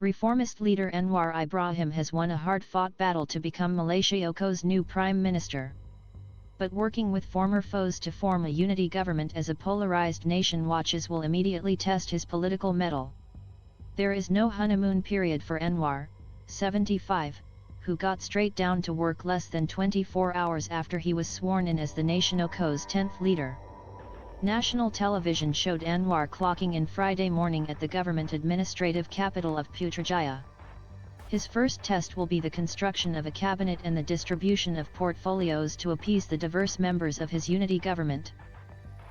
Reformist leader Anwar Ibrahim has won a hard-fought battle to become Malaysia's new prime minister. But working with former foes to form a unity government as a polarized nation watches will immediately test his political mettle. There is no honeymoon period for Anwar, 75, who got straight down to work less than 24 hours after he was sworn in as the nation's 10th leader. National television showed Anwar clocking in Friday morning at the government administrative capital of Putrajaya. His first test will be the construction of a cabinet and the distribution of portfolios to appease the diverse members of his unity government.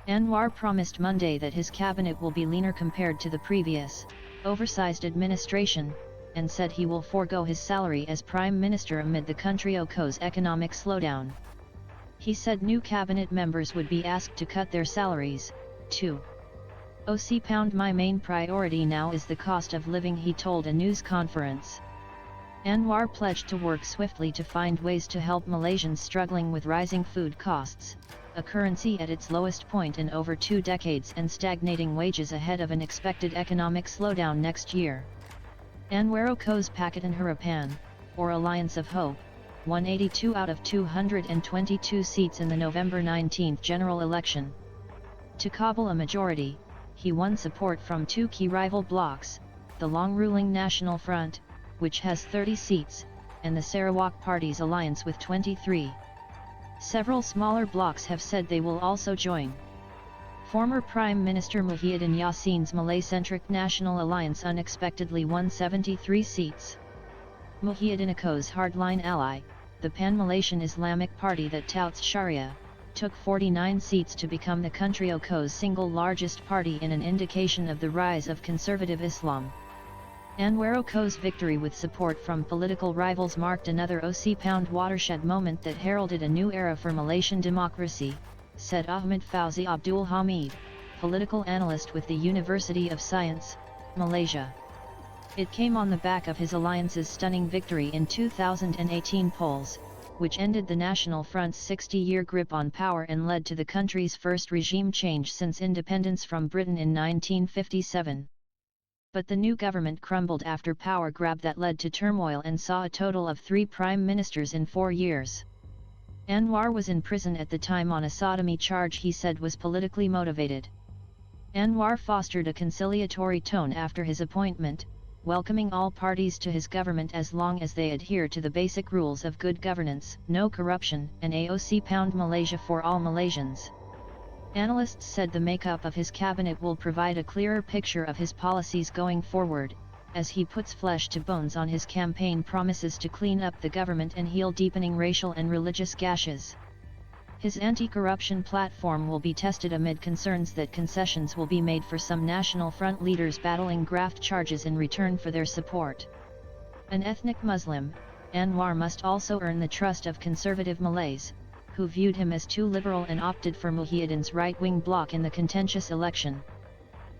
Anwar promised Monday that his cabinet will be leaner compared to the previous, oversized administration, and said he will forego his salary as prime minister amid the country's economic slowdown. He said new cabinet members would be asked to cut their salaries, too. My main priority now is the cost of living, he told a news conference. Anwar pledged to work swiftly to find ways to help Malaysians struggling with rising food costs, a currency at its lowest point in over 2 decades and stagnating wages ahead of an expected economic slowdown next year. Anwar's Pakatan Harapan, or Alliance of Hope, won 82 out of 222 seats in the November 19 general election. To cobble a majority, he won support from 2 key rival blocs, the long-ruling National Front, which has 30 seats, and the Sarawak Party's alliance with 23. Several smaller blocs have said they will also join. Former Prime Minister Muhyiddin Yassin's Malay-centric National Alliance unexpectedly won 73 seats. Muhyiddin's hardline ally, the Pan-Malaysian Islamic Party that touts Sharia, took 49 seats to become the country's single largest party in an indication of the rise of conservative Islam. Anwar's victory with support from political rivals marked another watershed moment that heralded a new era for Malaysian democracy, said Ahmad Fauzi Abdul Hamid, political analyst with the University of Science, Malaysia. It came on the back of his alliance's stunning victory in 2018 polls, which ended the National Front's 60-year grip on power and led to the country's first regime change since independence from Britain in 1957. But the new government crumbled after power grab that led to turmoil and saw a total of 3 prime ministers in 4 years. Anwar was in prison at the time on a sodomy charge he said was politically motivated. Anwar fostered a conciliatory tone after his appointment, welcoming all parties to his government as long as they adhere to the basic rules of good governance, no corruption, and Malaysia for all Malaysians. Analysts said the makeup of his cabinet will provide a clearer picture of his policies going forward, as he puts flesh to bones on his campaign promises to clean up the government and heal deepening racial and religious gashes. His anti-corruption platform will be tested amid concerns that concessions will be made for some National Front leaders battling graft charges in return for their support. An ethnic Muslim, Anwar must also earn the trust of conservative Malays, who viewed him as too liberal and opted for Muhyiddin's right-wing bloc in the contentious election.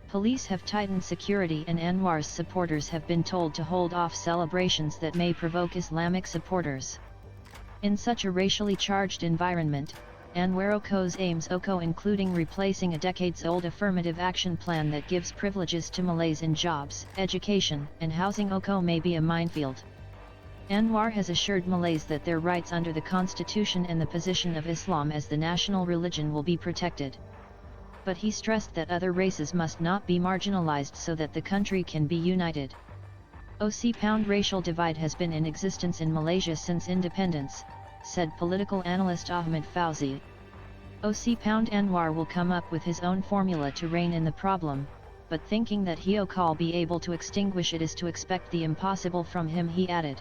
Police have tightened security and Anwar's supporters have been told to hold off celebrations that may provoke Islamic supporters. In such a racially charged environment, Anwar's aims including replacing a decades-old affirmative action plan that gives privileges to Malays in jobs, education, and housing may be a minefield. Anwar has assured Malays that their rights under the Constitution and the position of Islam as the national religion will be protected. But he stressed that other races must not be marginalized so that the country can be united. Racial divide has been in existence in Malaysia since independence, said political analyst Ahmad Fauzi. Anwar will come up with his own formula to rein in the problem, but thinking that he'll be able to extinguish it is to expect the impossible from him, he added.